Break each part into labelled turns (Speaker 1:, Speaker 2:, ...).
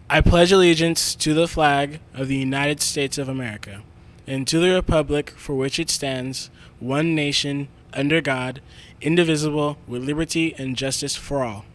Speaker 1: I pledge allegiance to the flag of the United States of America and to the republic for which it stands, one nation, under God, indivisible, with liberty and justice for all.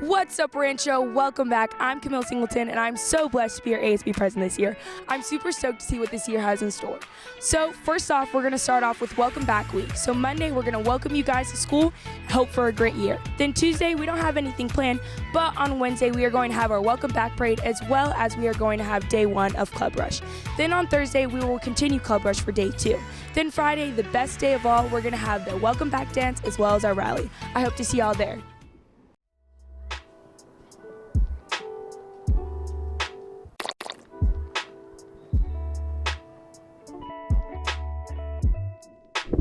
Speaker 2: What's up, Rancho? Welcome back. I'm Camille Singleton, and I'm so blessed to be your ASB president this year. I'm super stoked to see what this year has in store. So first off, we're going to start off with Welcome Back Week. So Monday, we're going to welcome you guys to school and hope for a great year. Then Tuesday, we don't have anything planned, but on Wednesday, we are going to have our Welcome Back Parade, as well as we are going to have day 1 of Club Rush. Then on Thursday, we will continue Club Rush for day 2. Then Friday, the best day of all, we're going to have the Welcome Back dance, as well as our rally. I hope to see y'all there.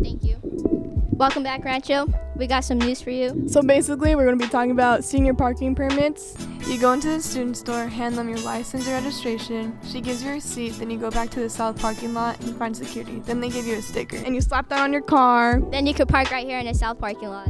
Speaker 3: Thank you. Welcome back, Rancho. We got some news for you.
Speaker 4: So basically, we're going to be talking about senior parking permits. You go into the student store, hand them your license or registration. She gives you a receipt, then you go back to the south parking lot and find security. Then they give you a sticker, and you slap that on your car.
Speaker 3: Then you could park right here in the south parking lot.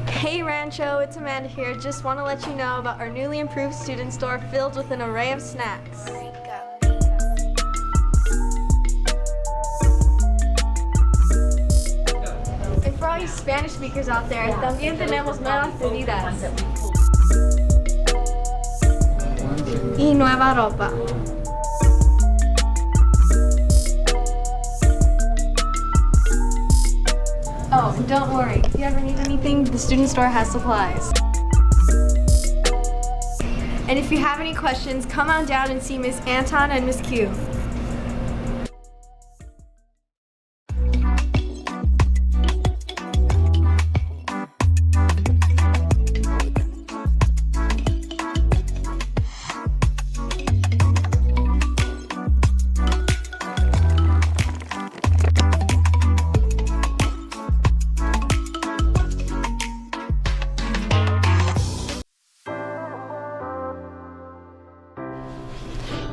Speaker 5: Hey Rancho, it's Amanda here. Just want to let you know about our newly improved student store filled with an array of snacks. And for all you Spanish speakers out there, también tenemos nuevas bebidas. Y nueva ropa. Oh, and don't worry, if you ever need anything, the student store has supplies. And if you have any questions, come on down and see Miss Anton and Miss Q.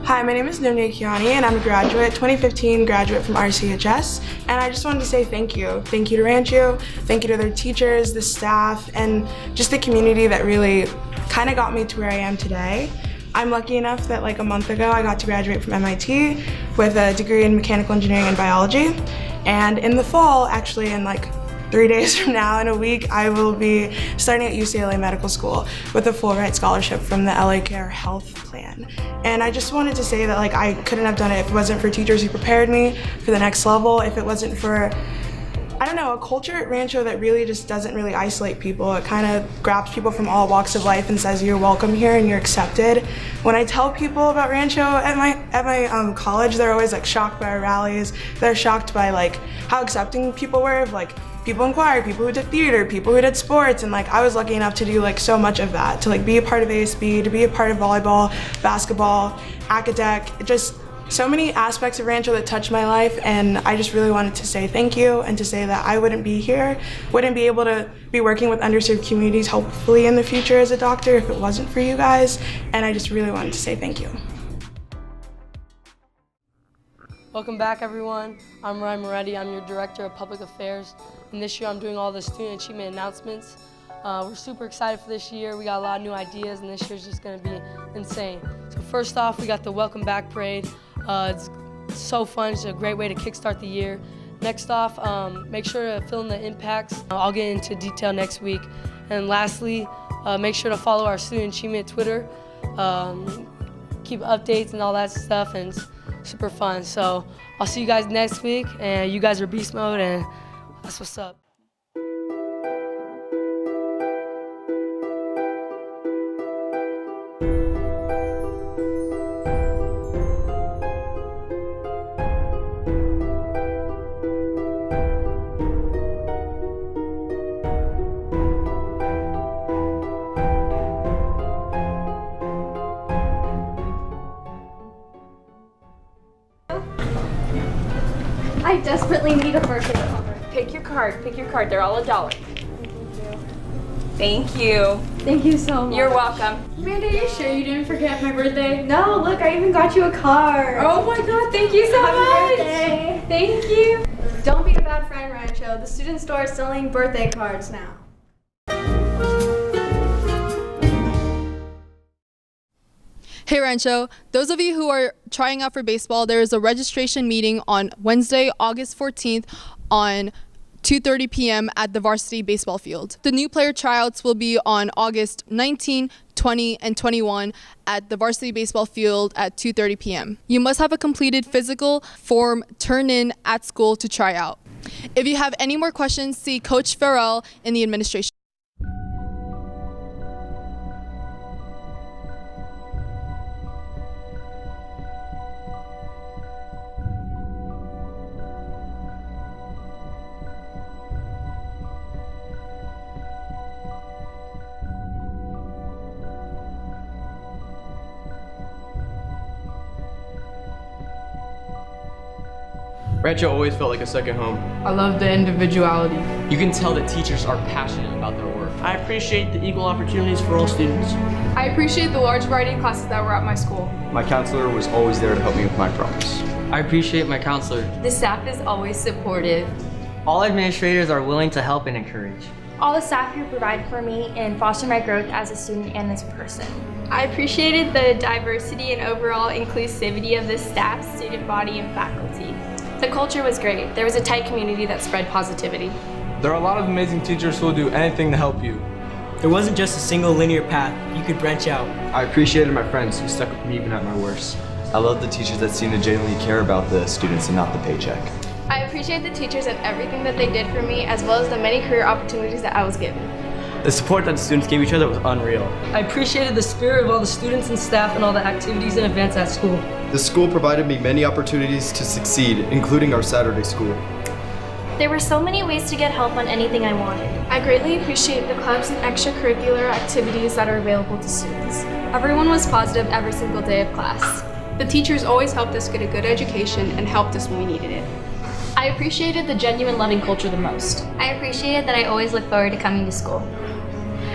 Speaker 6: Hi, my name is Nunya Kiani, and I'm a graduate, 2015 graduate from RCHS, and I just wanted to say thank you. Thank you to Rancho, thank you to their teachers, the staff, and just the community that really kind of got me to where I am today. I'm lucky enough that like a month ago I got to graduate from MIT with a degree in mechanical engineering and biology, and in the fall, actually in like 3 days from now, in a week, I will be starting at UCLA Medical School with a Fulbright scholarship from the LA Care Health Plan. And I just wanted to say that like I couldn't have done it if it wasn't for teachers who prepared me for the next level, if it wasn't for, I don't know, a culture at Rancho that really just doesn't really isolate people. It kind of grabs people from all walks of life and says you're welcome here and you're accepted. When I tell people about Rancho at my college, they're always like shocked by our rallies. They're shocked by like how accepting people were of like people in choir, people who did theater, people who did sports, and like I was lucky enough to do like so much of that, to like be a part of ASB, to be a part of volleyball, basketball, academic, just so many aspects of Rancho that touched my life, and I just really wanted to say thank you and to say that I wouldn't be here, wouldn't be able to be working with underserved communities hopefully in the future as a doctor if it wasn't for you guys, and I just really wanted to say thank you.
Speaker 7: Welcome back, everyone. I'm Ryan Moretti. I'm your Director of Public Affairs, and this year I'm doing all the student achievement announcements. We're super excited for this year. We got a lot of new ideas, and this year's just going to be insane. So first off, we got the Welcome Back Parade. It's so fun. It's a great way to kickstart the year. Next off, make sure to fill in the impacts. I'll get into detail next week. And lastly, make sure to follow our student achievement Twitter. Keep updates and all that stuff, and it's super fun. So I'll see you guys next week, and you guys are beast mode, and that's what's up.
Speaker 3: desperately need a birthday card.
Speaker 2: Pick your card. They're all $1.
Speaker 8: Thank you.
Speaker 3: Thank you so much.
Speaker 8: You're welcome.
Speaker 2: Amanda, are you sure you didn't forget my birthday?
Speaker 5: No, look, I even got you a card.
Speaker 2: Oh my god, thank you so much!
Speaker 5: Birthday.
Speaker 2: Thank you!
Speaker 5: Don't be a bad friend, Rancho. The student store is selling birthday cards now.
Speaker 9: Hey Rancho, those of you who are trying out for baseball, there is a registration meeting on Wednesday, August 14th on 2:30 p.m. at the varsity baseball field. The new player tryouts will be on August 19, 20, and 21 at the varsity baseball field at 2:30 p.m. You must have a completed physical form turned in at school to try out. If you have any more questions, see Coach Farrell in the administration.
Speaker 10: Rancho always felt like a second home.
Speaker 11: I love the individuality.
Speaker 10: You can tell that teachers are passionate about their work.
Speaker 12: I appreciate the equal opportunities for all students.
Speaker 11: I appreciate the large variety of classes that were at my school.
Speaker 13: My counselor was always there to help me with my problems.
Speaker 10: I appreciate my counselor.
Speaker 14: The staff is always supportive.
Speaker 15: All administrators are willing to help and encourage.
Speaker 16: All the staff who provide for me and foster my growth as a student and as a person.
Speaker 17: I appreciated the diversity and overall inclusivity of the staff, student body, and faculty.
Speaker 18: The culture was great. There was a tight community that spread positivity.
Speaker 19: There are a lot of amazing teachers who will do anything to help you.
Speaker 20: There wasn't just a single linear path. You could branch out.
Speaker 13: I appreciated my friends who stuck with me even at my worst. I love the teachers that seem to genuinely care about the students and not the paycheck.
Speaker 18: I appreciate the teachers and everything that they did for me, as well as the many career opportunities that I was given.
Speaker 12: The support that the students gave each other was unreal.
Speaker 7: I appreciated the spirit of all the students and staff and all the activities and events at school.
Speaker 13: The school provided me many opportunities to succeed, including our Saturday school.
Speaker 16: There were so many ways to get help on anything I wanted.
Speaker 18: I greatly appreciate the clubs and extracurricular activities that are available to students.
Speaker 21: Everyone was positive every single day of class. The teachers always helped us get a good education and helped us when we needed it.
Speaker 18: I appreciated the genuine loving culture the most.
Speaker 3: I appreciated that I always look forward to coming to school.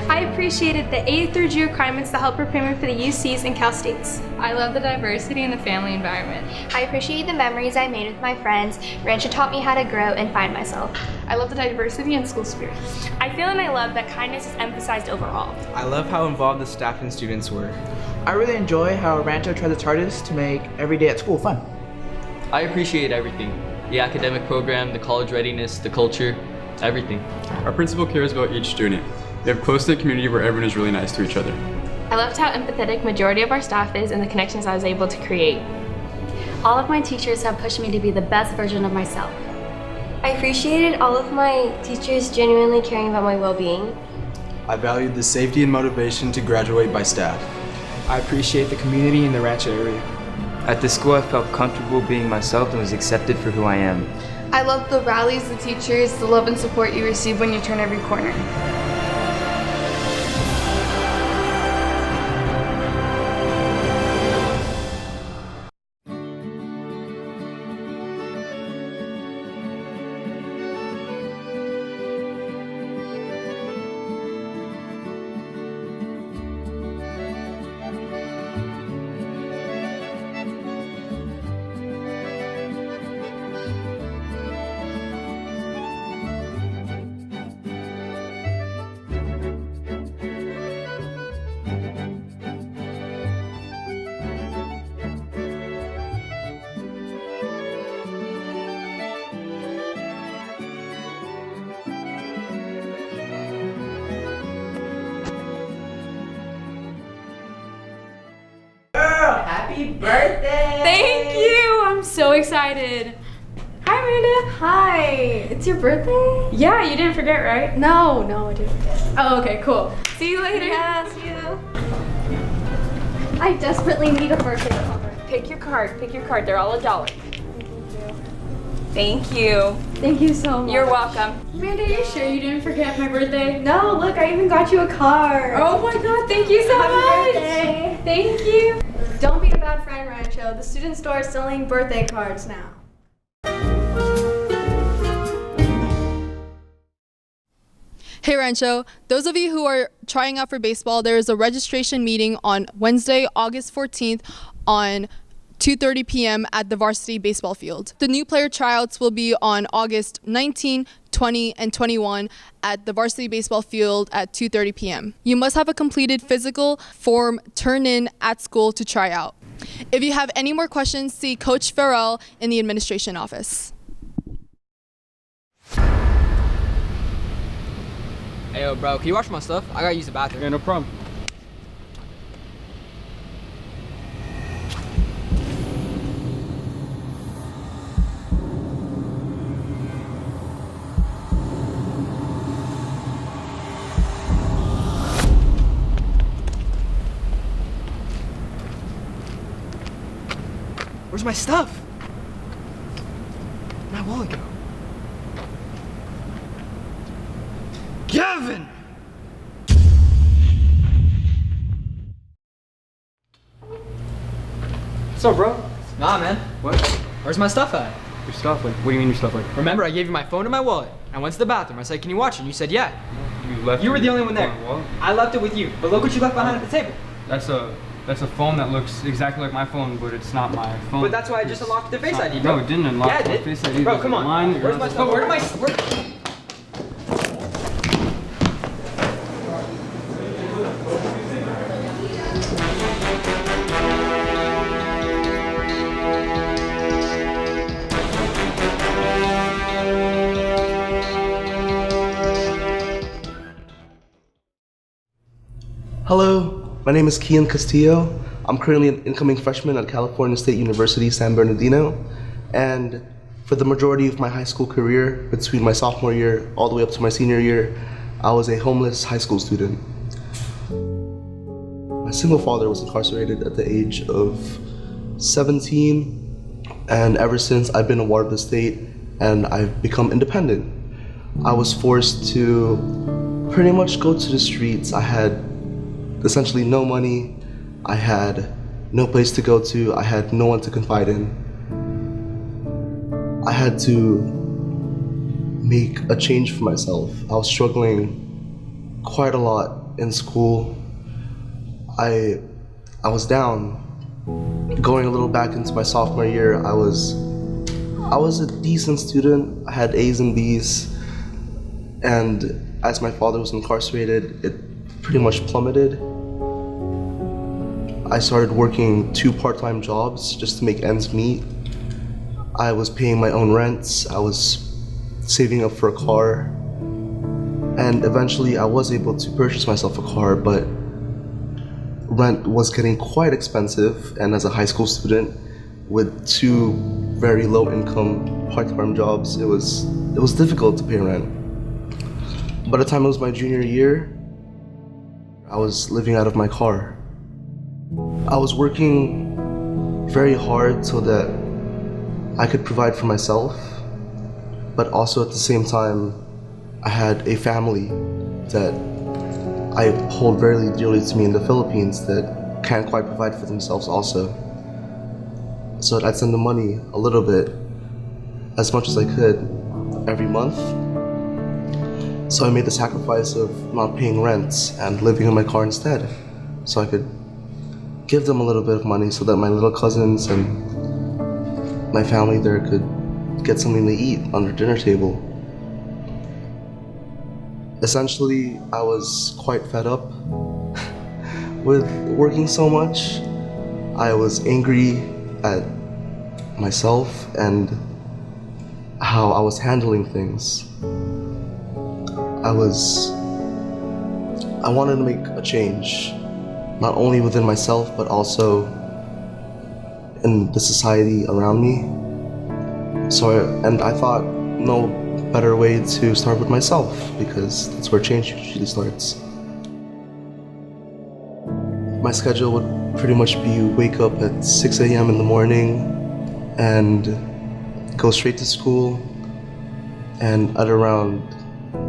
Speaker 17: I appreciated the A through G requirements that help prepare me for the UCs and Cal States.
Speaker 22: I love the diversity in the family environment.
Speaker 16: I appreciate the memories I made with my friends. Rancho taught me how to grow and find myself.
Speaker 18: I love the diversity and school spirit.
Speaker 2: I feel and I love that kindness is emphasized overall.
Speaker 23: I love how involved the staff and students were.
Speaker 12: I really enjoy how Rancho tried its hardest to make every day at school fun.
Speaker 10: I appreciate everything. The academic program, the college readiness, the culture, everything.
Speaker 24: Our principal cares about each student. We have a close-knit community where everyone is really nice to each other.
Speaker 18: I loved how empathetic majority of our staff is and the connections I was able to create.
Speaker 3: All of my teachers have pushed me to be the best version of myself.
Speaker 25: I appreciated all of my teachers genuinely caring about my well-being.
Speaker 13: I valued the safety and motivation to graduate by staff.
Speaker 12: I appreciate the community in the Rancho area.
Speaker 26: At the school, I felt comfortable being myself and was accepted for who I am.
Speaker 21: I loved the rallies, the teachers, the love and support you receive when you turn every corner.
Speaker 5: Happy birthday!
Speaker 17: Thank you! I'm so excited. Hi, Amanda.
Speaker 5: Hi! It's your birthday?
Speaker 17: Yeah, you didn't forget, right?
Speaker 5: No, I didn't forget.
Speaker 17: Oh, okay, cool. See you later.
Speaker 5: Yeah, see you.
Speaker 3: I desperately need a birthday card.
Speaker 2: Pick your card. They're all $1.
Speaker 8: Thank you.
Speaker 3: Thank you so much.
Speaker 8: You're welcome.
Speaker 17: Amanda, are you sure you didn't forget my birthday?
Speaker 5: No, look, I even got you a card.
Speaker 17: Oh my god, thank you so much!
Speaker 5: Birthday.
Speaker 17: Thank you.
Speaker 5: Don't be a bad friend, Rancho. The student store is selling birthday cards now.
Speaker 1: Hey Rancho, those of you who are trying out for baseball, there is a registration meeting on Wednesday, August 14th on 2:30 p.m. at the varsity baseball field. The new player tryouts will be on August 19, 20, and 21 at the varsity baseball field at 2:30 p.m. You must have a completed physical form turned in at school to try out. If you have any more questions, see Coach Farrell in the administration office.
Speaker 4: Hey, yo, bro, can you wash my stuff? I gotta use the bathroom.
Speaker 19: Yeah, no problem.
Speaker 12: Where's my stuff? Where'd my wallet go? Gavin!
Speaker 4: What's up, bro?
Speaker 12: Nah, man.
Speaker 4: What?
Speaker 12: Where's my stuff at?
Speaker 4: Your stuff? Like, what do you mean your stuff? Like,
Speaker 12: Remember, I gave you my phone and my wallet. I went to the bathroom. I said, can you watch it? And you said, yeah.
Speaker 4: you left.
Speaker 12: You were the only one there.
Speaker 4: What?
Speaker 12: I left it with you. But look what you left behind at the table.
Speaker 4: That's a phone that looks exactly like my phone, but it's not my phone.
Speaker 12: But that's why I just unlocked the Face ID, bro.
Speaker 4: No, it didn't unlock
Speaker 12: yeah, it
Speaker 4: my
Speaker 12: did.
Speaker 4: Face ID.
Speaker 12: Bro, come on.
Speaker 4: Mine,
Speaker 12: Where's my stuff? Where am I?
Speaker 6: Hello, my name is Kian Castillo. I'm currently an incoming freshman at California State University, San Bernardino. And for the majority of my high school career, between my sophomore year all the way up to my senior year, I was a homeless high school student. My single father was incarcerated at the age of 17, and ever since I've been a ward of the state and I've become independent. I was forced to pretty much go to the streets. I had essentially no money, I had no place to go to, I had no one to confide in. I had to make a change for myself. I was struggling quite a lot in school. I was down. Going a little back into my sophomore year, I was a decent student. I had A's and B's, and as my father was incarcerated, it pretty much plummeted. I started working 2 part-time jobs just to make ends meet. I was paying my own rents, I was saving up for a car, and eventually I was able to purchase myself a car, but rent was getting quite expensive, and as a high school student with 2 very low-income part-time jobs, it was difficult to pay rent. By the time it was my junior year, I was living out of my car. I was working very hard so that I could provide for myself, but also at the same time, I had a family that I hold very dearly to me in the Philippines that can't quite provide for themselves also. So I'd send them money a little bit, as much as I could, every month. So I made the sacrifice of not paying rent and living in my car instead, so I could give them a little bit of money so that my little cousins and my family there could get something to eat on their dinner table. Essentially, I was quite fed up with working so much. I was angry at myself and how I was handling things. I wanted to make a change, not only within myself, but also in the society around me. I thought no better way to start with myself, because that's where change usually starts. My schedule would pretty much be wake up at 6 a.m. in the morning and go straight to school, and at around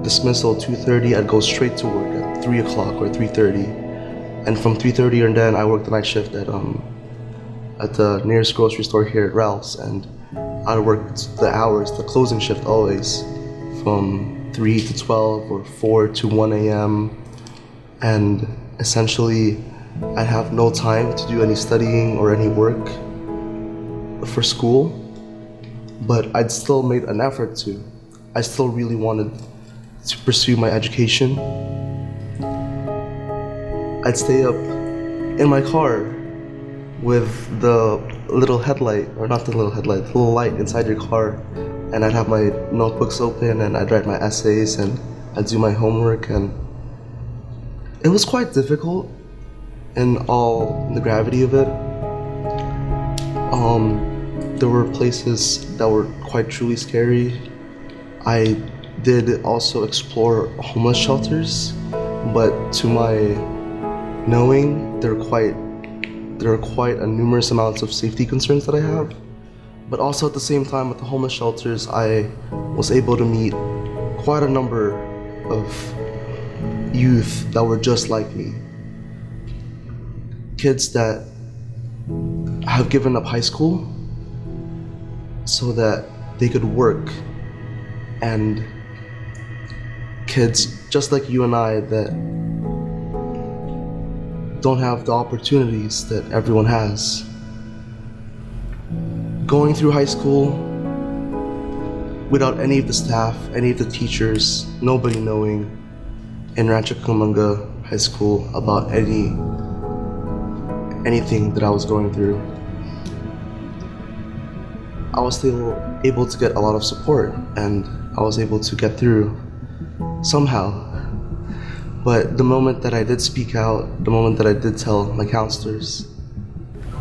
Speaker 6: dismissal 2:30, I'd go straight to work at 3 o'clock or 3:30. And from 3:30 and then I worked the night shift at the nearest grocery store here at Ralph's, and I worked the hours, the closing shift always, from 3 to 12 or 4 to 1 a.m. and essentially I'd have no time to do any studying or any work for school, but I'd still made an effort to. I still really wanted to pursue my education. I'd stay up in my car with the little headlight, or not the little headlight, the little light inside your car, and I'd have my notebooks open and I'd write my essays and I'd do my homework, and it was quite difficult in all the gravity of it. There were places that were quite truly scary. I did also explore homeless shelters, but to my knowing, there are quite a numerous amounts of safety concerns that I have. But also at the same time with the homeless shelters, I was able to meet quite a number of youth that were just like me. Kids that have given up high school so that they could work, and kids just like you and I that don't have the opportunities that everyone has. Going through high school without any of the staff, any of the teachers, nobody knowing in Rancho Cucamonga High School about anything that I was going through. I was still able to get a lot of support, and I was able to get through somehow. But the moment that I did speak out, the moment that I did tell my counselors,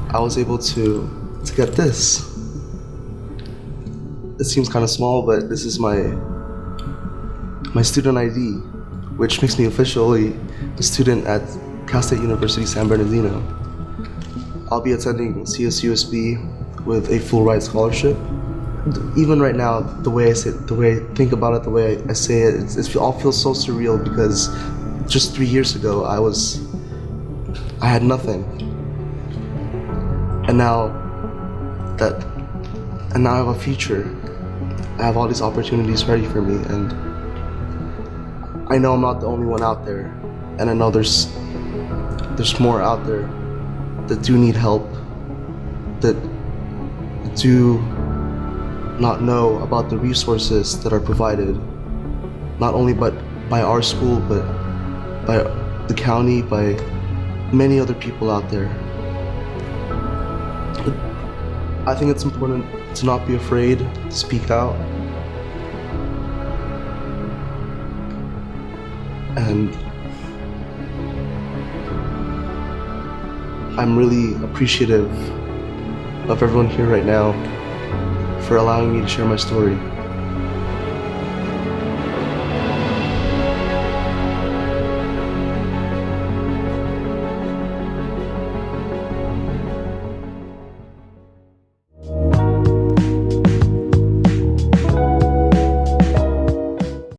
Speaker 6: I was able to get this. It seems kind of small, but this is my student ID, which makes me officially a student at Cal State University San Bernardino. I'll be attending CSUSB with a full ride scholarship. Even right now, the way I say it, the way I think about it, the way I say it, it all feels so surreal because just 3 years ago, I had nothing. And now I have a future. I have all these opportunities ready for me, and I know I'm not the only one out there. And I know there's more out there that do need help, that do not know about the resources that are provided, not only by our school, but by the county, by many other people out there. I think it's important to not be afraid to speak out. And I'm really appreciative of everyone here right now for allowing me to share my story.